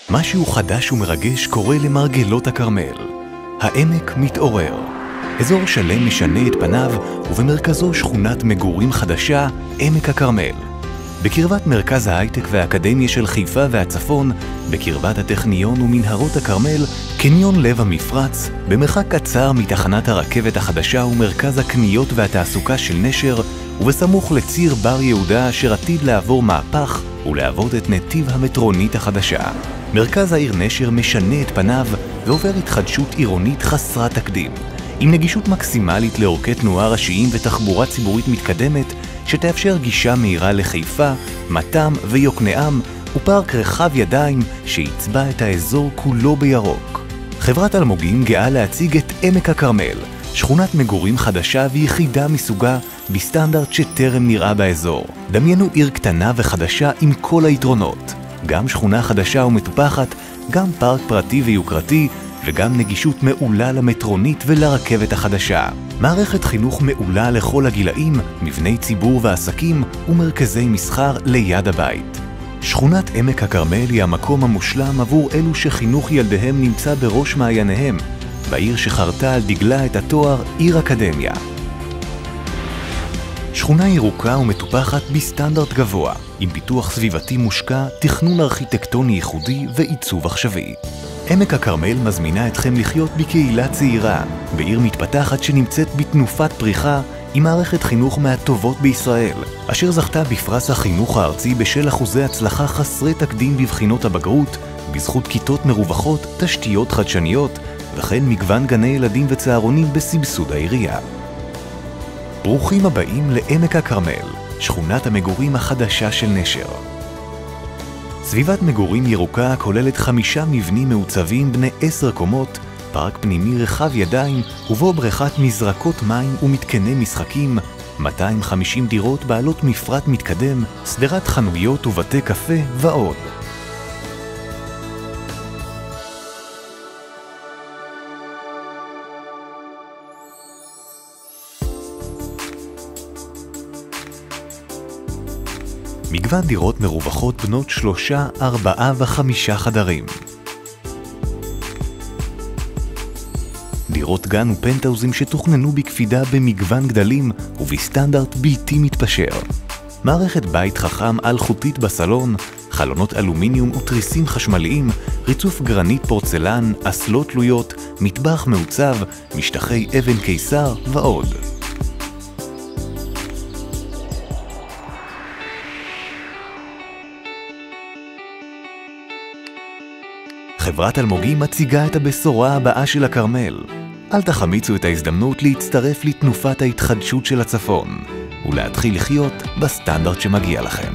משהו חדש ומרגש קורה למרגלות הכרמל. העמק מתעורר. אזור שלם משנה את פניו, ובמרכזו שכונת מגורים חדשה, עמק הכרמל. בקרבת מרכז ההייטק והאקדמיה של חיפה והצפון, בקרבת הטכניון ומנהרות הכרמל, קניון לב המפרץ, במרחק קצר מתחנת הרכבת החדשה ומרכז הקניות והתעסוקה של נשר, ובסמוך לציר בר יהודה אשר עתיד לעבור מהפך ולהוות את נתיב המטרונית החדשה. מרכז העיר נשר משנה את פניו ועובר התחדשות עירונית חסרת תקדים, עם נגישות מקסימלית לאורכי תנועה ראשיים ותחבורה ציבורית מתקדמת שתאפשר גישה מהירה לחיפה, מתם ויוקנעם, ופארק רחב ידיים שיצבע את האזור כולו בירוק. חברת אלמוגים גאה להציג את עמק הכרמל, שכונת מגורים חדשה ויחידה מסוגה בסטנדרט שטרם נראה באזור. דמיינו עיר קטנה וחדשה עם כל היתרונות, גם שכונה חדשה ומטופחת, גם פארק פרטי ויוקרתי, וגם נגישות מעולה למטרונית ולרכבת החדשה. מערכת חינוך מעולה לכל הגילאים, מבני ציבור ועסקים ומרכזי מסחר ליד הבית. שכונת עמק הכרמל היא המקום המושלם עבור אלו שחינוך ילדיהם נמצא בראש מעייניהם, בעיר שחרתה על דגלה את התואר עיר אקדמיה. שכונה ירוקה ומטופחת בסטנדרט גבוה, עם פיתוח סביבתי מושקע, תכנון ארכיטקטוני ייחודי ועיצוב עכשווי. עמק הכרמל מזמינה אתכם לחיות בקהילה צעירה, בעיר מתפתחת שנמצאת בתנופת פריחה, עם מערכת חינוך מהטובות בישראל, אשר זכתה בפרס החינוך הארצי בשל אחוזי הצלחה חסרי תקדים בבחינות הבגרות, בזכות כיתות מרווחות, תשתיות חדשניות, וכן מגוון גני ילדים וצהרונים בסבסוד העירייה. ברוכים הבאים לעמק הכרמל, שכונת המגורים החדשה של נשר. סביבת מגורים ירוקה כוללת 5 מבנים מעוצבים בני 10 קומות, פארק פנימי רחב ידיים ובו בריכת מזרקות מים ומתקני משחקים, 250 דירות בעלות מפרט מתקדם, סדרת חנויות ובתי קפה ועוד. מגוון דירות מרווחות בנות 3, 4 ו5 חדרים. דירות גן ופנטהאוזים שתוכננו בקפידה במגוון גדלים ובסטנדרט בלתי מתפשר. מערכת בית חכם אלחוטית בסלון, חלונות אלומיניום ותריסים חשמליים, ריצוף גרנית פורצלן, אסלות תלויות, מטבח מעוצב, משטחי אבן קיסר ועוד. חברת אלמוגים מציגה את הבשורה הבאה של הכרמל. אל תחמיצו את ההזדמנות להצטרף לתנופת ההתחדשות של הצפון ולהתחיל לחיות בסטנדרט שמגיע לכם.